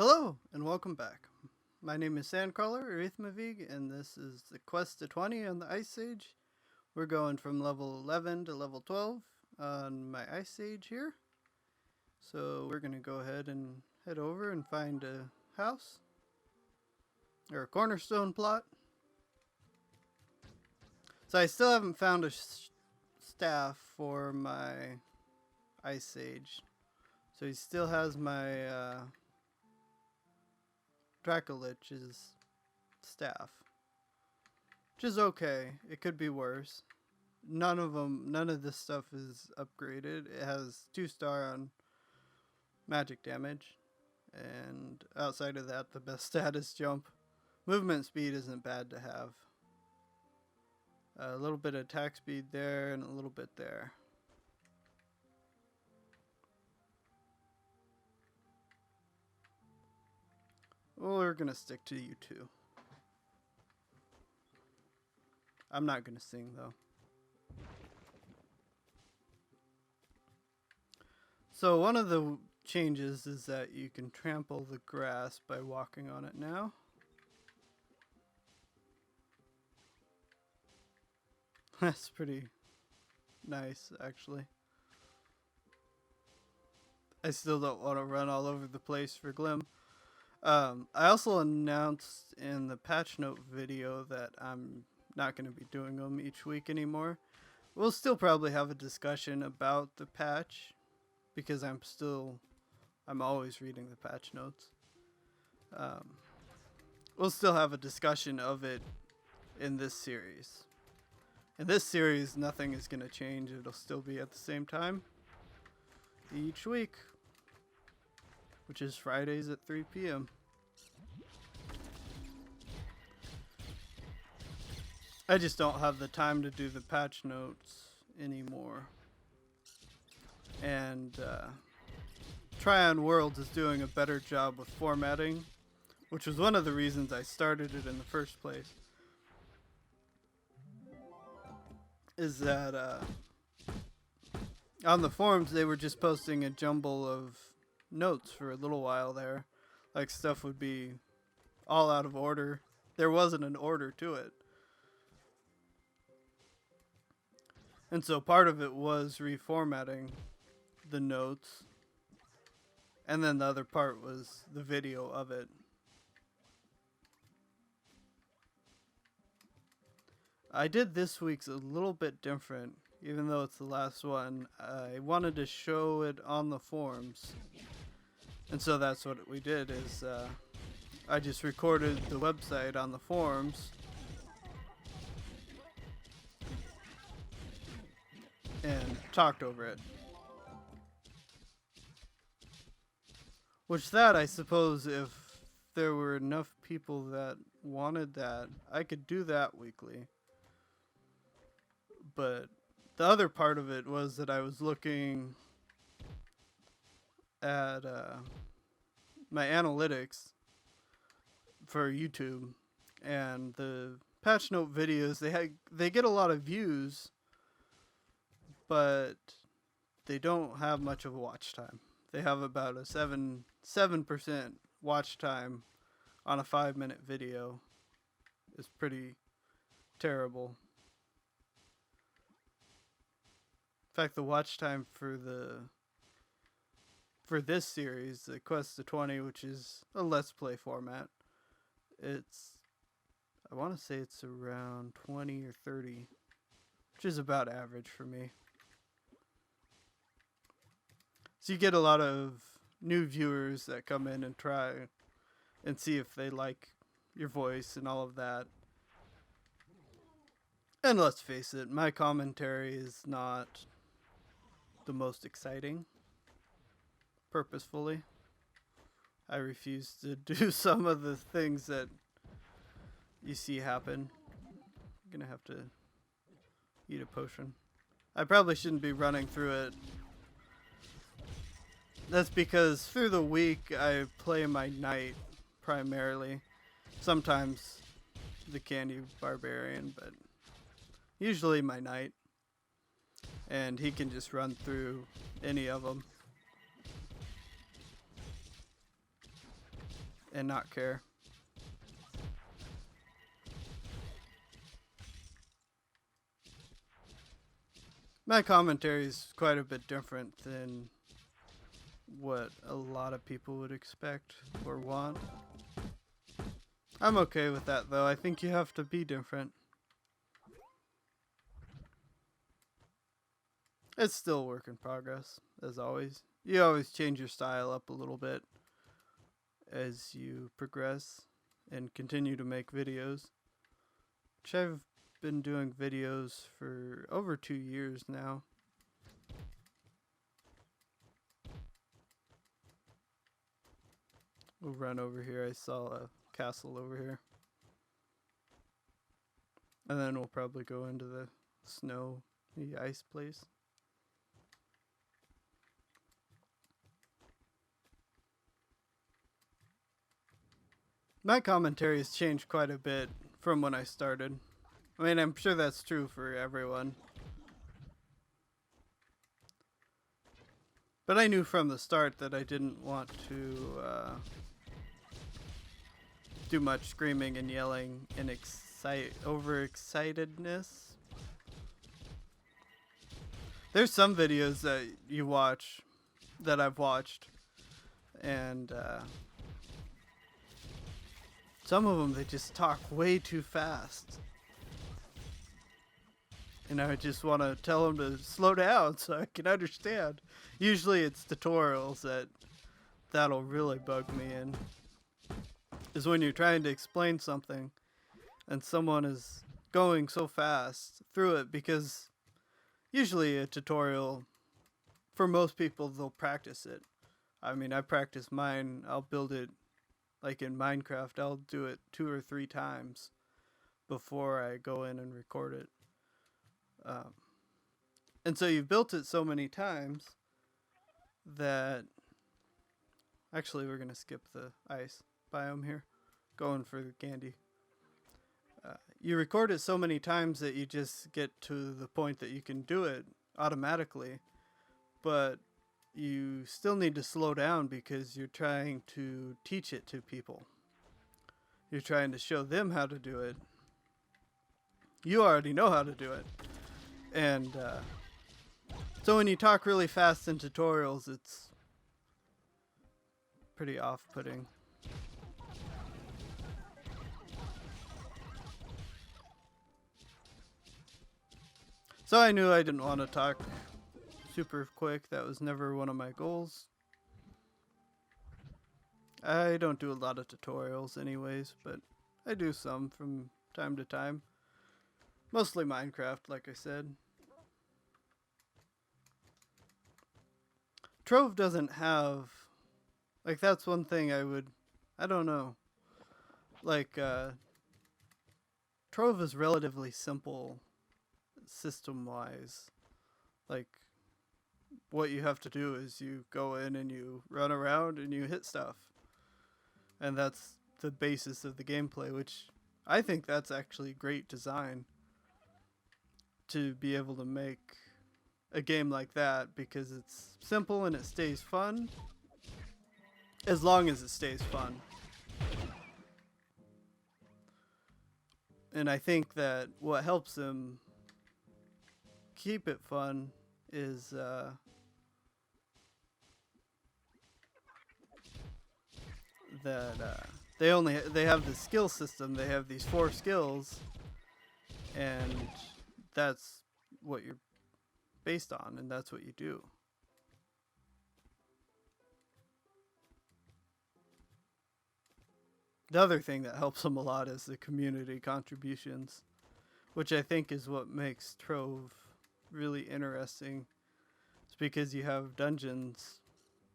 Hello, and welcome back. My name is Sandcrawler, or Ythmevge, and this is the quest to 20 on the Ice Age. We're going from level 11 to level 12 on my Ice Age here. So we're going to go ahead and head over and find a house, or a cornerstone plot. So I still haven't found a staff for my Ice Age. So he still has my Dracolich's staff, which is okay. It could be worse. None of this stuff is upgraded. It has 2-star on magic damage, and outside of that, the best stat is jump. Movement speed isn't bad to have. A little bit of attack speed there, and a little bit there. Well, we're gonna stick to you two. I'm not gonna sing though. So one of the changes is that you can trample the grass by walking on it now. That's pretty nice, actually. I still don't want to run all over the place for Glim. I also announced in the patch note video that I'm not going to be doing them each week anymore. We'll still probably have a discussion about the patch, because I'm always reading the patch notes. We'll still have a discussion of it in this series. In this series, nothing is going to change. It'll still be at the same time each week, which is Fridays at 3 p.m. I just don't have the time to do the patch notes anymore. And Trion Worlds is doing a better job with formatting, which was one of the reasons I started it in the first place. Is that on the forums they were just posting a jumble of notes for a little while there. Like, stuff would be all out of order. There wasn't an order to it. And so part of it was reformatting the notes. And then the other part was the video of it. I did this week's a little bit different, even though it's the last one. I wanted to show it on the forums. And so that's what we did, is I just recorded the website on the forums and talked over it. Which that, I suppose, if there were enough people that wanted that, I could do that weekly. But the other part of it was that I was looking at my analytics for YouTube, and the patch note videos, they get a lot of views, but they don't have much of a watch time. They have about a 7% watch time on a 5-minute video. It's pretty terrible. In fact, the watch time for this series, the Quest to 20, which is a Let's Play format, I want to say it's around 20 or 30, which is about average for me. So you get a lot of new viewers that come in and try and see if they like your voice and all of that. And let's face it, my commentary is not the most exciting. Purposefully, I refuse to do some of the things that you see happen. I'm gonna have to eat a potion. I probably shouldn't be running through it. That's because through the week I play my knight primarily. Sometimes the candy barbarian, but usually my knight. And he can just run through any of them. and not care. My commentary is quite a bit different than what a lot of people would expect or want. I'm okay with that though. I think you have to be different. It's still a work in progress, as always. You always change your style up a little bit as you progress and continue to make videos. Which I've been doing videos for over 2 years now. We'll run over here. I saw a castle over here. And then we'll probably go into the snow, the ice place. My commentary has changed quite a bit from when I started. I mean, I'm sure that's true for everyone. But I knew from the start that I didn't want to do much screaming and yelling and overexcitedness. There's some videos that you watch, that I've watched, and some of them, they just talk way too fast. And I just want to tell them to slow down so I can understand. Usually it's tutorials that'll really bug me in. Is when you're trying to explain something and someone is going so fast through it, because usually a tutorial, for most people, they'll practice it. I mean, I practice mine. I'll build it, like in Minecraft, I'll do it 2 or 3 times before I go in and record it. And so you've built it so many times that... Actually, we're going to skip the ice biome here. Going for the candy. You record it so many times that you just get to the point that you can do it automatically. But you still need to slow down because you're trying to teach it to people. You're trying to show them how to do it. You already know how to do it. And so when you talk really fast in tutorials, it's pretty off-putting. So I knew I didn't want to talk super quick. That was never one of my goals. I don't do a lot of tutorials anyways, but I do some from time to time. Mostly Minecraft, like I said. Trove doesn't have... Like, that's one thing I don't know. Like, Trove is relatively simple system-wise. Like, what you have to do is you go in and you run around and you hit stuff. And that's the basis of the gameplay, which I think that's actually great design. To be able to make a game like that, because it's simple and it stays fun. As long as it stays fun. And I think that what helps them keep it fun is that they have the skill system. They have these 4 skills, and that's what you're based on, and that's what you do. The other thing that helps them a lot is the community contributions, which I think is what makes Trove really interesting. It's because you have dungeons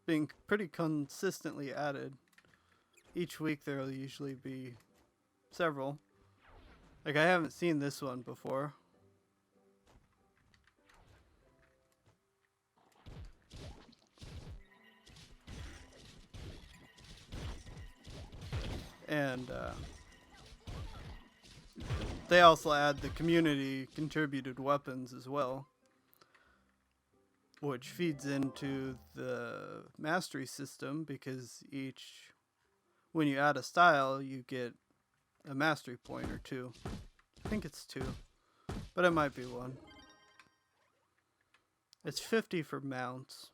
being pretty consistently added. Each week there will usually be several. Like, I haven't seen this one before. And they also add the community contributed weapons as well, which feeds into the mastery system, because each when you add a style, you get a mastery point or 2. I think it's 2, but it might be 1. It's 50 for mounts.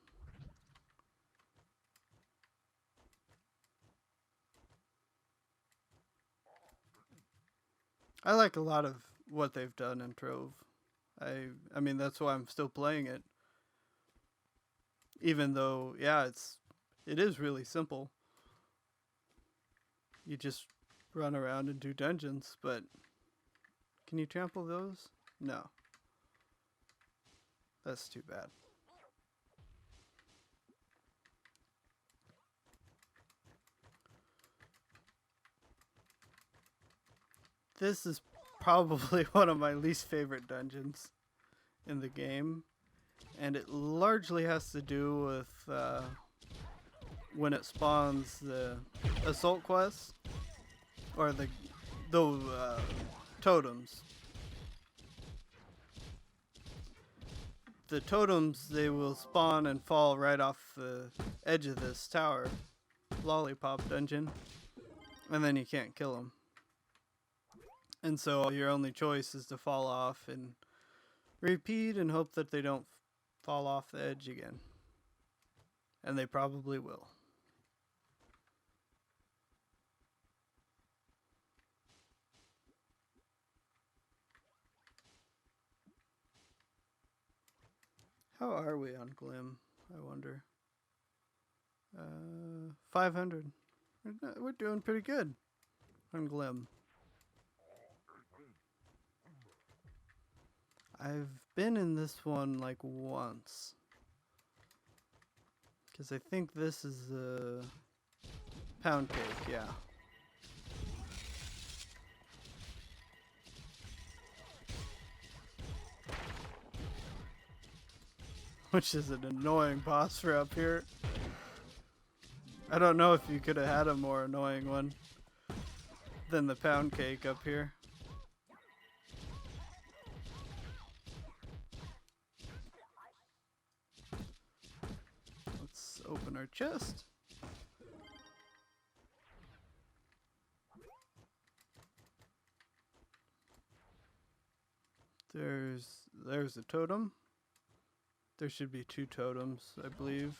I like a lot of what they've done in Trove. I mean, that's why I'm still playing it. Even though, yeah, it is really simple. You just run around and do dungeons, but can you trample those? No. That's too bad. This is probably one of my least favorite dungeons in the game, and it largely has to do with when it spawns the assault quest or the totems. The totems, they will spawn and fall right off the edge of this tower, lollipop dungeon, and then you can't kill them. And so your only choice is to fall off and repeat and hope that they don't fall off the edge again. And they probably will. How are we on Glim, I wonder? 500. We're doing pretty good on Glim. I've been in this one like once. Because I think this is a pound cake, yeah. Which is an annoying boss for up here. I don't know if you could have had a more annoying one than the pound cake up here. Let's open our chest. There's a totem. There should be 2 totems, I believe.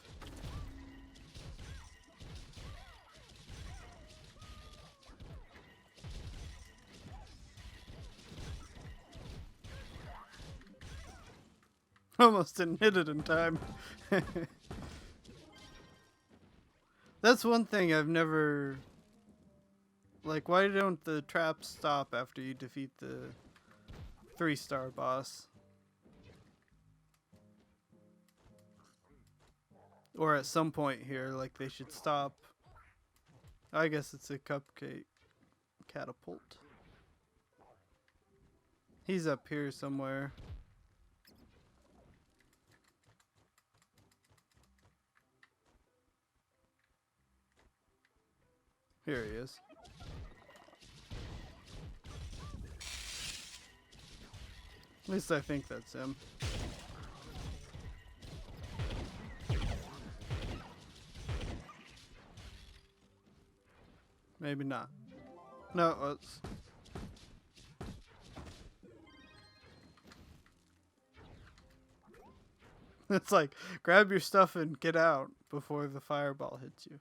Almost didn't hit it in time. That's one thing I've never... Like, why don't the traps stop after you defeat the 3-star boss? Or at some point here, like, they should stop. I guess it's a cupcake catapult. He's up here somewhere. Here he is. At least I think that's him. Maybe not. No, it's like, grab your stuff and get out before the fireball hits you.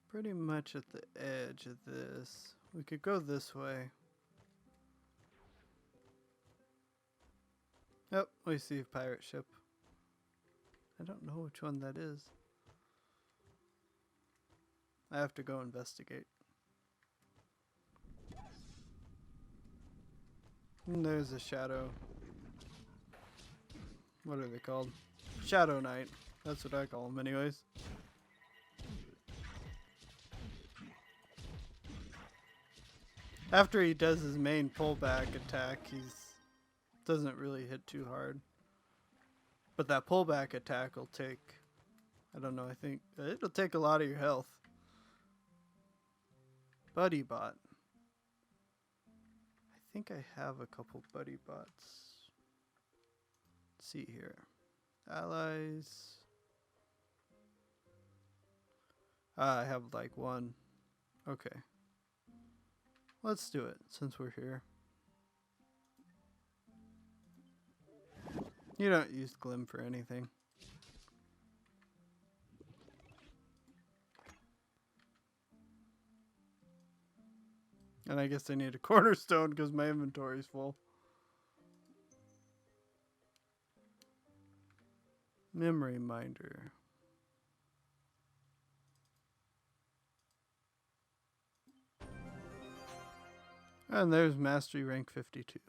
Pretty much at the edge of this. We could go this way. Yep, we see a pirate ship. I don't know which one that is. I have to go investigate. And there's a shadow. What are they called? Shadow Knight. That's what I call them anyways. After he does his main pullback attack, doesn't really hit too hard. But that pullback attack will take, I don't know, I think it'll take a lot of your health. Buddy bot. I think I have a couple buddy bots. Let's see here. Allies. I have like one. Okay. Let's do it since we're here. You don't use Glim for anything. And I guess I need a cornerstone because my inventory is full. Memory minder. And there's mastery rank 52.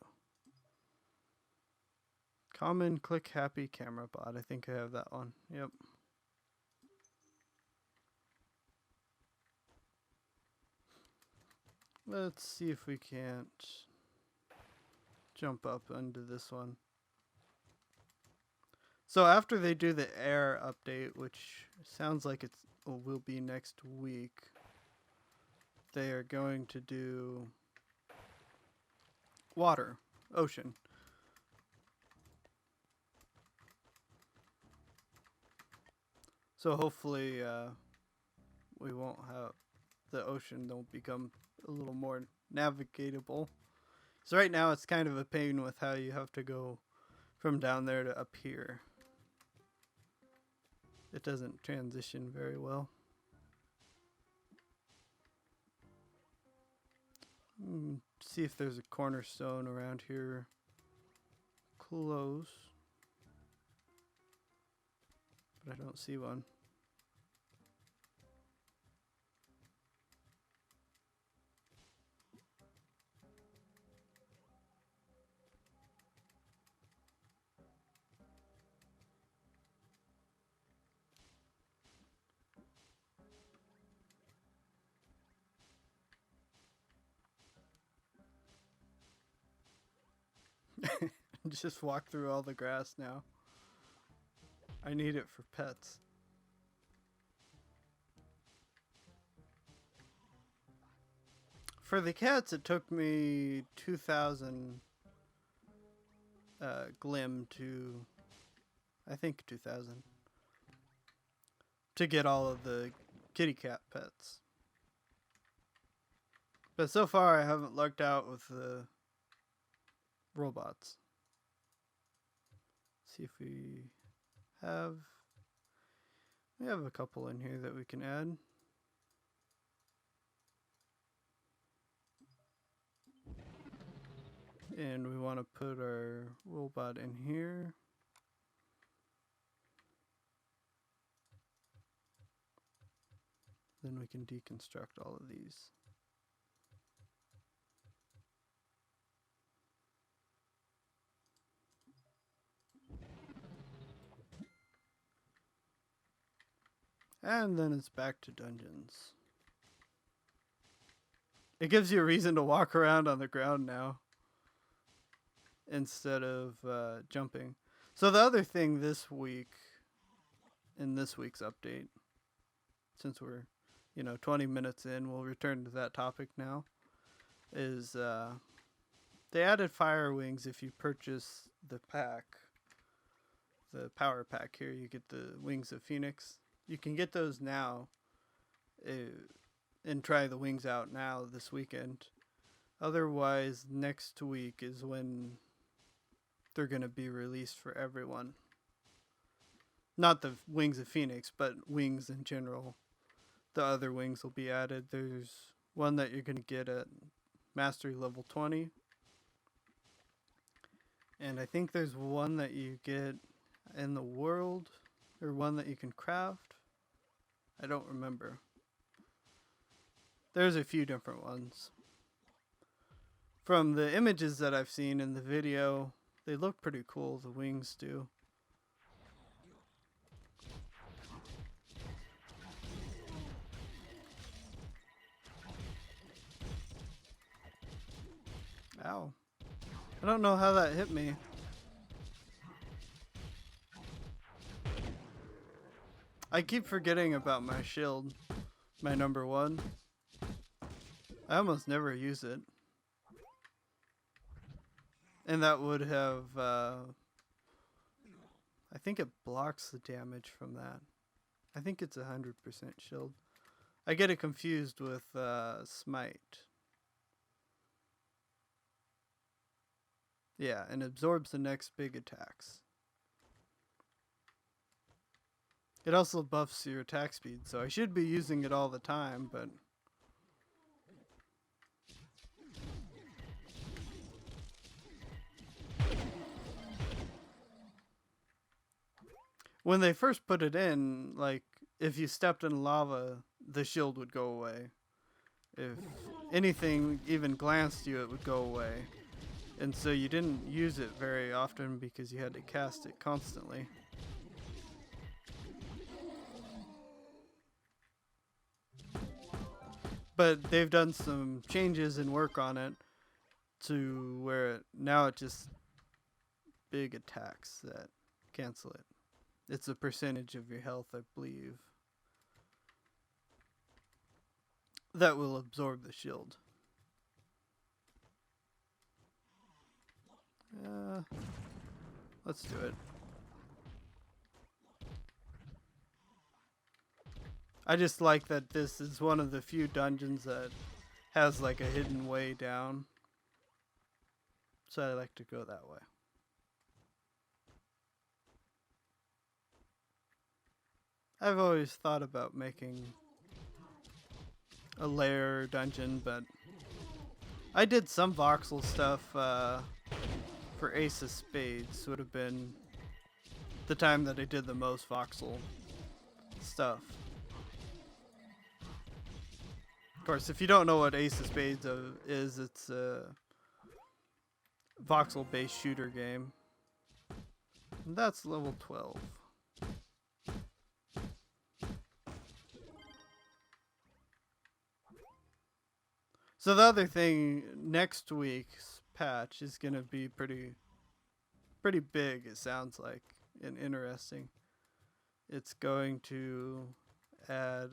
Common click happy camera bot. I think I have that one. Yep. Let's see if we can't jump up into this one. So after they do the air update, which sounds like it will be next week, they are going to do water, ocean. So hopefully we won't have the ocean will become a little more navigatable. So right now it's kind of a pain with how you have to go from down there to up here. It doesn't transition very well. See if there's a cornerstone around here close. But I don't see one. Just walk through all the grass now. I need it for pets. For the cats, it took me 2,000 glim to, I think 2,000, to get all of the kitty cat pets. But so far, I haven't lucked out with the robots. See if we have a couple in here that we can add. And we want to put our robot in here. Then we can deconstruct all of these. And then it's back to dungeons. It gives you a reason to walk around on the ground now instead of jumping. So the other thing this week, in this week's update, since we're 20 minutes in, we'll return to that topic now, is they added fire wings if you purchase the pack, the power pack here. You get the Wings of Phoenix. You can get those now and try the wings out now this weekend. Otherwise, next week is when they're going to be released for everyone. Not the Wings of Phoenix, but wings in general. The other wings will be added. There's one that you're going to get at Mastery level 20. And I think there's one that you get in the world, or one that you can craft. I don't remember. There's a few different ones. From the images that I've seen in the video, they look pretty cool, the wings do. Ow. I don't know how that hit me. I keep forgetting about my shield, my number 1. I almost never use it. And that would have, I think it blocks the damage from that. I think it's 100% shield. I get it confused with Smite. Yeah, and absorbs the next big attacks. It also buffs your attack speed, so I should be using it all the time, but... When they first put it in, like, if you stepped in lava, the shield would go away. If anything even glanced you, it would go away. And so you didn't use it very often because you had to cast it constantly. But they've done some changes and work on it to where now it just big attacks that cancel it. It's a percentage of your health, I believe, that will absorb the shield. Let's do it. I just like that this is one of the few dungeons that has like a hidden way down. So I like to go that way. I've always thought about making a lair dungeon, but I did some voxel stuff for Ace of Spades. Would have been the time that I did the most voxel stuff. Of course, if you don't know what Ace of Spades is, it's a voxel-based shooter game. And that's level 12. So the other thing, next week's patch is going to be pretty big, it sounds like, and interesting. It's going to add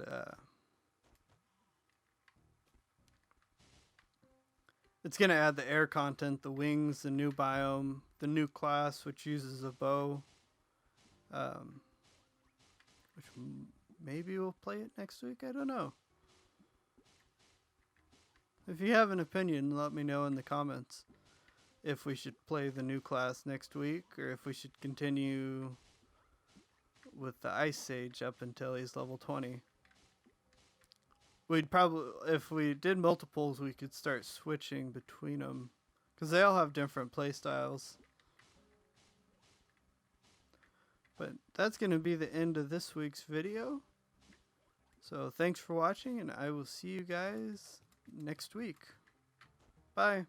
it's going to add the air content, the wings, the new biome, the new class which uses a bow, which maybe we'll play it next week, I don't know. If you have an opinion, let me know in the comments if we should play the new class next week or if we should continue with the Ice Sage up until he's level 20. We'd probably, if we did multiples, we could start switching between them because they all have different playstyles. But that's going to be the end of this week's video. So thanks for watching, and I will see you guys next week. Bye.